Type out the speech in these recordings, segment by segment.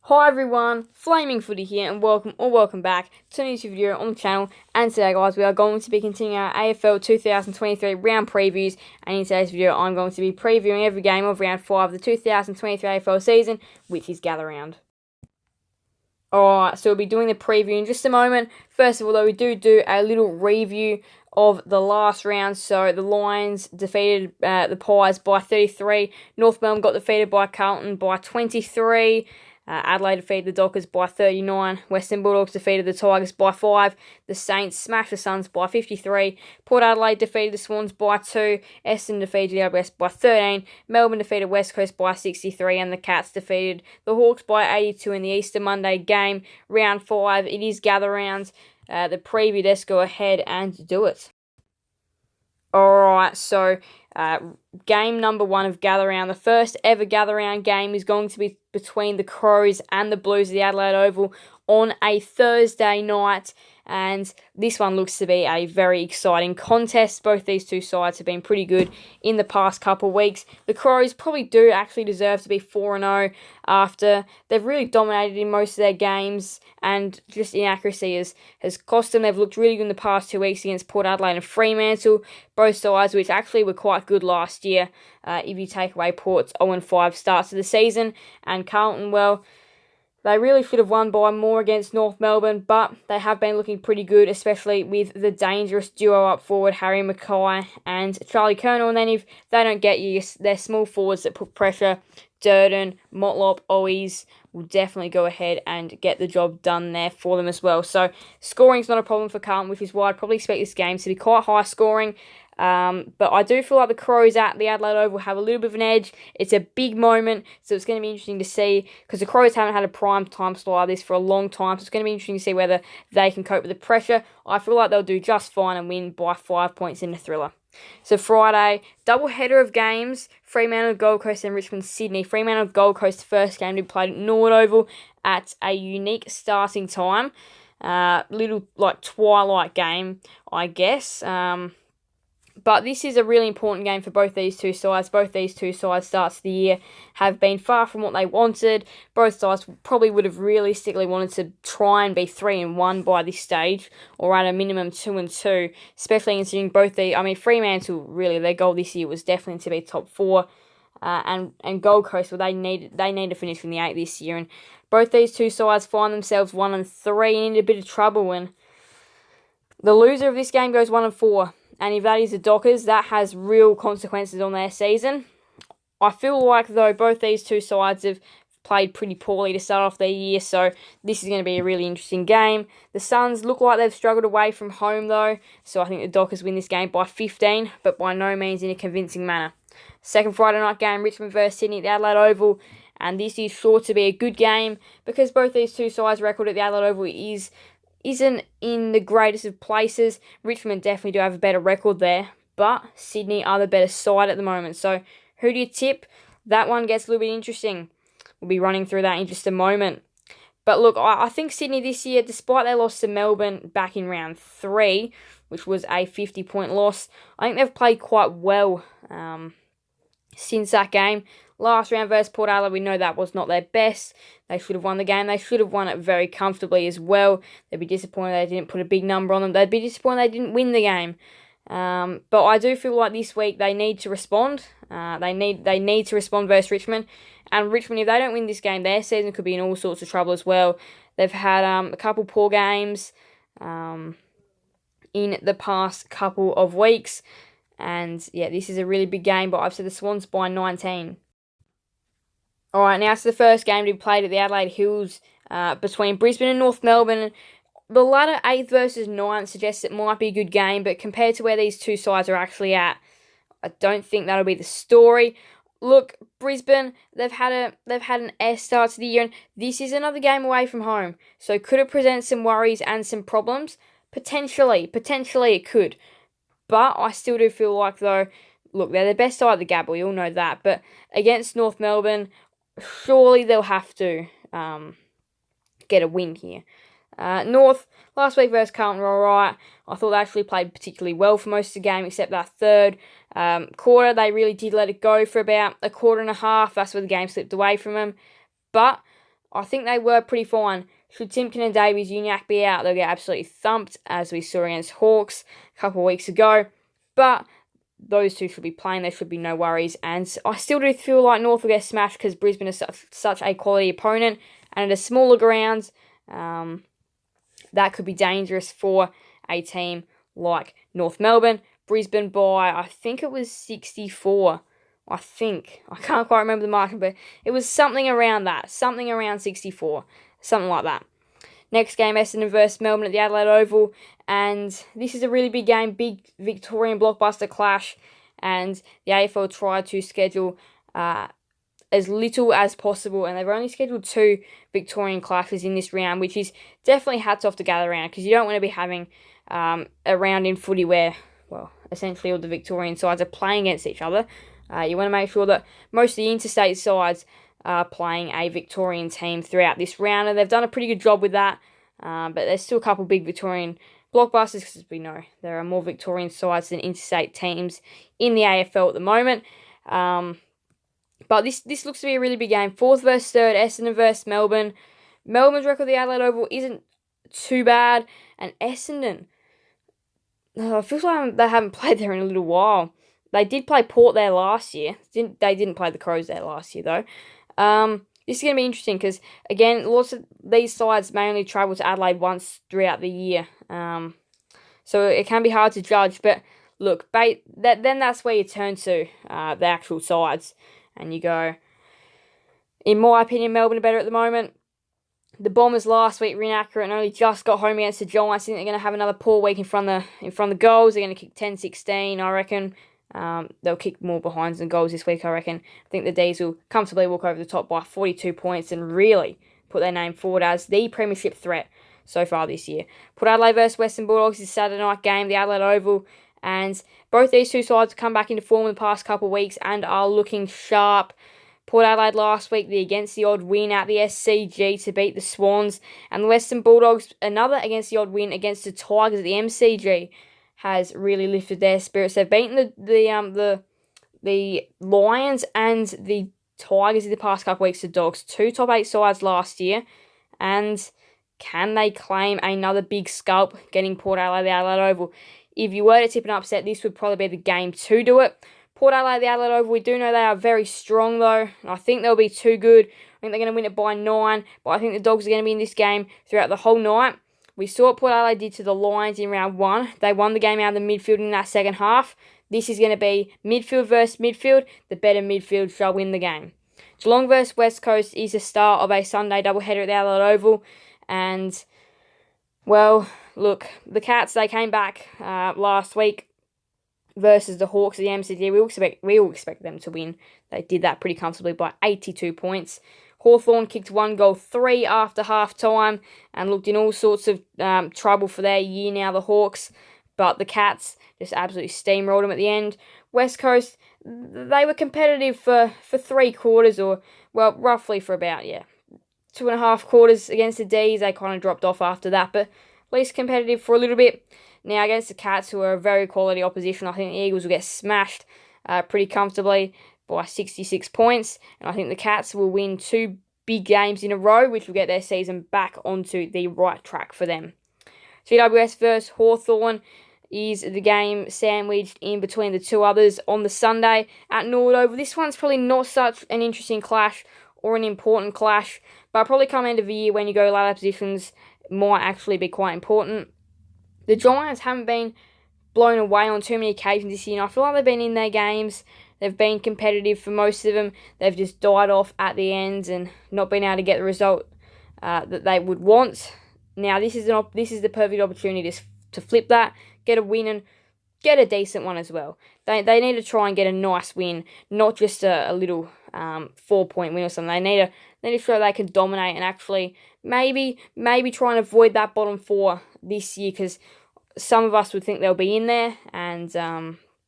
Hi everyone, Flaming Footy here and welcome back to a new video on the channel. And today guys, we are going to be continuing our AFL 2023 round previews, and in today's video I'm going to be previewing every game of round 5 of the 2023 AFL season, which is Gather Round. Alright, so we'll be doing the preview in just a moment. First of all though, we do a little review of the last round. So the Lions defeated the Pies by 33, North Melbourne got defeated by Carlton by 23, Adelaide defeated the Dockers by 39. Western Bulldogs defeated the Tigers by 5. The Saints smashed the Suns by 53. Port Adelaide defeated the Swans by 2. Essendon defeated the RBS by 13. Melbourne defeated West Coast by 63. And the Cats defeated the Hawks by 82 in the Easter Monday game. Round 5, it is Gather Rounds. The preview, let's go ahead and do it. Alright, so game number 1 of Gather Round. The first ever Gather Round game is going to be between the Crows and the Blues of the Adelaide Oval on a Thursday night. And this one looks to be a very exciting contest. Both these two sides have been pretty good in the past couple of weeks. The Crows probably do actually deserve to be 4-0 after they've really dominated in most of their games, and just inaccuracy has cost them. They've looked really good in the past 2 weeks against Port Adelaide and Fremantle, both sides which actually were quite good last year if you take away Port's 0-5 starts of the season. And Carlton, well, they really should have won by more against North Melbourne, but they have been looking pretty good, especially with the dangerous duo up forward, Harry Mackay and Charlie Colonel. And then if they don't get you, their small forwards that put pressure, Durden, Motlop, Owies, will definitely go ahead and get the job done there for them as well. So scoring's not a problem for Carlton, which is why I'd probably expect this game to be quite high scoring. But I do feel like the Crows at the Adelaide Oval have a little bit of an edge. It's a big moment, so it's going to be interesting to see, because the Crows haven't had a prime time slot like this for a long time, so it's going to be interesting to see whether they can cope with the pressure. I feel like they'll do just fine and win by 5 points in the thriller. So Friday, double header of games, Fremantle, Gold Coast and Richmond, Sydney. Fremantle, Gold Coast, the first game to be played at Norwood Oval at a unique starting time. Little like twilight game, I guess. But this is a really important game for both these two sides. Both these two sides starts of the year have been far from what they wanted. Both sides probably would have realistically wanted to try and be 3-1 by this stage, or at a minimum 2-2, especially considering both Fremantle, really, their goal this year was definitely to be top 4. And Gold Coast, well, they need to finish from the 8 this year. And both these two sides find themselves 1-3 and in a bit of trouble when the loser of this game goes 1-4. And if that is the Dockers, that has real consequences on their season. I feel like, though, both these two sides have played pretty poorly to start off their year, so this is going to be a really interesting game. The Suns look like they've struggled away from home, though, so I think the Dockers win this game by 15, but by no means in a convincing manner. Second Friday night game, Richmond versus Sydney at the Adelaide Oval, and this is sure to be a good game, because both these two sides' record at the Adelaide Oval isn't in the greatest of places. Richmond definitely do have a better record there, but Sydney are the better side at the moment. So who do you tip? That one gets a little bit interesting. We'll be running through that in just a moment. But look, I think Sydney this year, despite their loss to Melbourne back in round 3, which was a 50-point loss, I think they've played quite well since that game. Last round versus Port Adelaide, we know that was not their best. They should have won the game. They should have won it very comfortably as well. They'd be disappointed they didn't put a big number on them. They'd be disappointed they didn't win the game. But I do feel like this week they need to respond. They need to respond versus Richmond. And Richmond, if they don't win this game, their season could be in all sorts of trouble as well. They've had a couple poor games in the past couple of weeks. And yeah, this is a really big game, but I've said the Swans by 19. Alright, now it's the first game to be played at the Adelaide Hills between Brisbane and North Melbourne. The latter 8th versus 9th suggests it might be a good game, but compared to where these two sides are actually at, I don't think that'll be the story. Look, Brisbane, they've had an S start to the year, and this is another game away from home. So could it present some worries and some problems? Potentially it could. But I still do feel like, though, look, they're the best side of the Gabba, we all know that, but against North Melbourne, surely they'll have to get a win here. North, last week versus Carlton were alright. I thought they actually played particularly well for most of the game, except that third quarter. They really did let it go for about a quarter and a half. That's where the game slipped away from them. But I think they were pretty fine. Should Timken and Davies-Uniacke be out, they'll get absolutely thumped, as we saw against Hawks a couple of weeks ago. But those two should be playing. There should be no worries. And I still do feel like North will get smashed because Brisbane is such a quality opponent. And at a smaller ground, that could be dangerous for a team like North Melbourne. Brisbane by, I think it was 64. I can't quite remember the margin, but it was something around that. Something around 64. Something like that. Next game, Essendon versus Melbourne at the Adelaide Oval. And this is a really big game, big Victorian blockbuster clash. And the AFL tried to schedule as little as possible. And they've only scheduled 2 Victorian clashes in this round, which is definitely hats off to gather around. Because you don't want to be having a round in footy where, well, essentially all the Victorian sides are playing against each other. You want to make sure that most of the interstate sides are playing a Victorian team throughout this round, and they've done a pretty good job with that. But there's still a couple big Victorian blockbusters, because we know there are more Victorian sides than interstate teams in the AFL at the moment. But this looks to be a really big game. 4th versus 3rd, Essendon versus Melbourne. Melbourne's record at the Adelaide Oval isn't too bad, and Essendon, it feels like they haven't played there in a little while. They did play Port there last year. They didn't play the Crows there last year, though. This is going to be interesting because, again, lots of these sides may only travel to Adelaide once throughout the year. So it can be hard to judge. But, look, then that's where you turn to the actual sides. And you go, in my opinion, Melbourne are better at the moment. The Bombers last week were inaccurate and only just got home against the Giants. I think they're going to have another poor week in front of the goals. They're going to kick 10-16, I reckon. They'll kick more behinds than goals this week, I reckon. I think the D's will comfortably walk over the top by 42 points and really put their name forward as the premiership threat so far this year. Port Adelaide versus Western Bulldogs is Saturday night game, the Adelaide Oval, and both these two sides have come back into form in the past couple of weeks and are looking sharp. Port Adelaide last week, the against the odd win at the SCG to beat the Swans, and the Western Bulldogs, another against the odd win against the Tigers at the MCG, has really lifted their spirits. They've beaten the Lions and the Tigers in the past couple of weeks. The Dogs, 2 top 8 sides last year, and can they claim another big scalp getting Port Adelaide the Adelaide Oval? If you were to tip an upset, this would probably be the game to do it. Port Adelaide the Adelaide Oval, we do know they are very strong though, and I think they'll be too good. I think they're going to win it by 9, but I think the Dogs are going to be in this game throughout the whole night. We saw what Port Adelaide did to the Lions in round 1. They won the game out of the midfield in that second half. This is going to be midfield versus midfield. The better midfield shall win the game. Geelong versus West Coast is the start of a Sunday doubleheader at the Adelaide Oval. And, well, look, the Cats, they came back last week versus the Hawks at the MCG. We all expect them to win. They did that pretty comfortably by 82 points. Hawthorn kicked 1 goal 3 after half-time and looked in all sorts of trouble for their year now, the Hawks. But the Cats just absolutely steamrolled them at the end. West Coast, they were competitive for 3 quarters, or, well, roughly for about, 2.5 quarters against the D's. They kind of dropped off after that, but at least competitive for a little bit. Now, against the Cats, who are a very quality opposition, I think the Eagles will get smashed pretty comfortably by 66 points, and I think the Cats will win 2 big games in a row, which will get their season back onto the right track for them. GWS versus Hawthorn is the game sandwiched in between the 2 others on the Sunday at Norwood Oval. This one's probably not such an interesting clash or an important clash, but probably come end of the year when you go ladder positions might actually be quite important. The Giants haven't been blown away on too many occasions this year, and I feel like they've been in their games. They've been competitive for most of them. They've just died off at the end and not been able to get the result that they would want. Now, this is the perfect opportunity to flip that, get a win, and get a decent one as well. They need to try and get a nice win, not just a little 4-point win or something. They need to show they can dominate and actually maybe try and avoid that bottom 4 this year, because some of us would think they'll be in there, and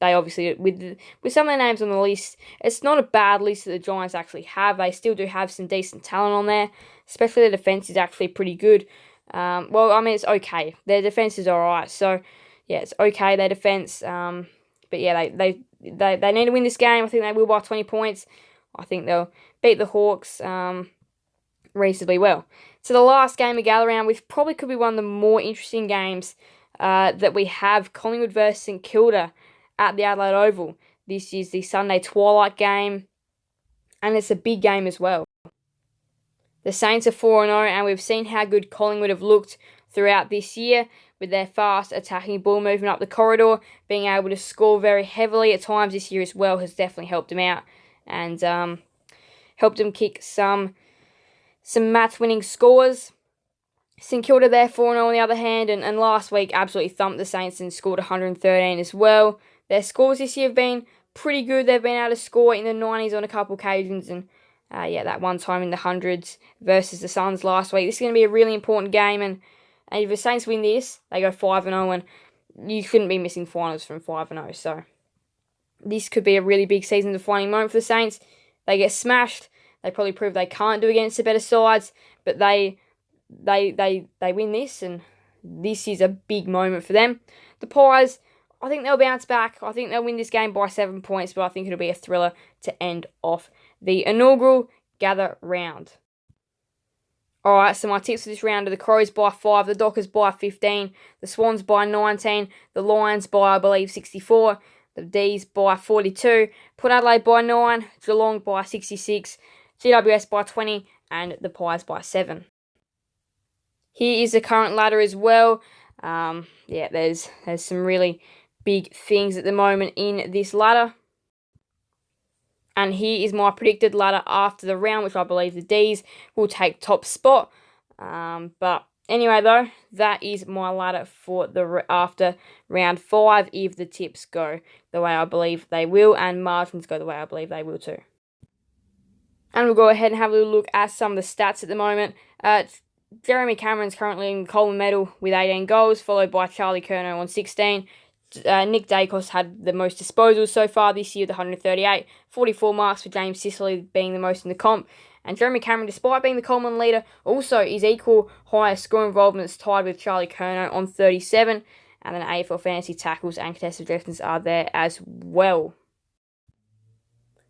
they obviously, with some of the names on the list, it's not a bad list that the Giants actually have. They still do have some decent talent on there, especially the defence is actually pretty good. Well, I mean, it's okay. Their defence is alright, so yeah, it's okay, their defence. But yeah, they need to win this game. I think they will by 20 points. I think they'll beat the Hawks. reasonably well. So the last game of Gather Round, which probably could be one of the more interesting games that we have, Collingwood versus St Kilda at the Adelaide Oval. This is the Sunday twilight game, and it's a big game as well. The Saints are 4-0, and we've seen how good Collingwood have looked throughout this year with their fast attacking ball movement up the corridor. Being able to score very heavily at times this year as well has definitely helped them out and helped them kick some match-winning scores. St Kilda there 4-0 on the other hand, and last week absolutely thumped the Saints and scored 113 as well. Their scores this year have been pretty good. They've been able to score in the 90s on a couple occasions, and that one time in the hundreds versus the Suns last week. This is going to be a really important game, and if the Saints win this, they go 5-0, and you couldn't be missing finals from 5-0. So this could be a really big season-defining moment for the Saints. They get smashed. They probably prove they can't do against the better sides, but they win this, and this is a big moment for them. The Pies, I think they'll bounce back. I think they'll win this game by 7 points, but I think it'll be a thriller to end off the inaugural Gather Round. Alright, so my tips for this round are the Crows by 5, the Dockers by 15, the Swans by 19, the Lions by, I believe, 64, the D's by 42, Port Adelaide by 9, Geelong by 66, GWS by 20, and the Pies by 7. Here is the current ladder as well. There's some really big things at the moment in this ladder. And here is my predicted ladder after the round, which I believe the D's will take top spot. But anyway, though, that is my ladder for the after round 5 if the tips go the way I believe they will and margins go the way I believe they will too. And we'll go ahead and have a little look at some of the stats at the moment. Jeremy Cameron's currently in the Coleman medal with 18 goals, followed by Charlie Curnow on 16. Nick Dacos had the most disposals so far this year with 138. 44 marks for James Sicily being the most in the comp. And Jeremy Cameron, despite being the Coleman leader, also is equal highest score involvements tied with Charlie Curnow on 37. And then AFL fantasy tackles and contested possessions are there as well.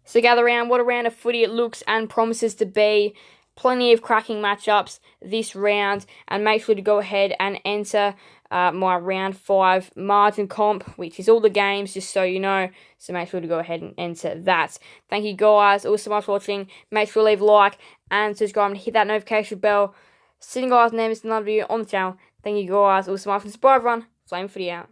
So gather round, what a round of footy it looks and promises to be. Plenty of cracking matchups this round, and make sure to go ahead and enter my round 5 margin comp, which is all the games, just so you know. So make sure to go ahead and enter that. Thank you guys all so much for watching. Make sure to leave a like and subscribe and hit that notification bell. See you guys next another video on the channel. Thank you guys all so much, and bye everyone. Flame Footy out.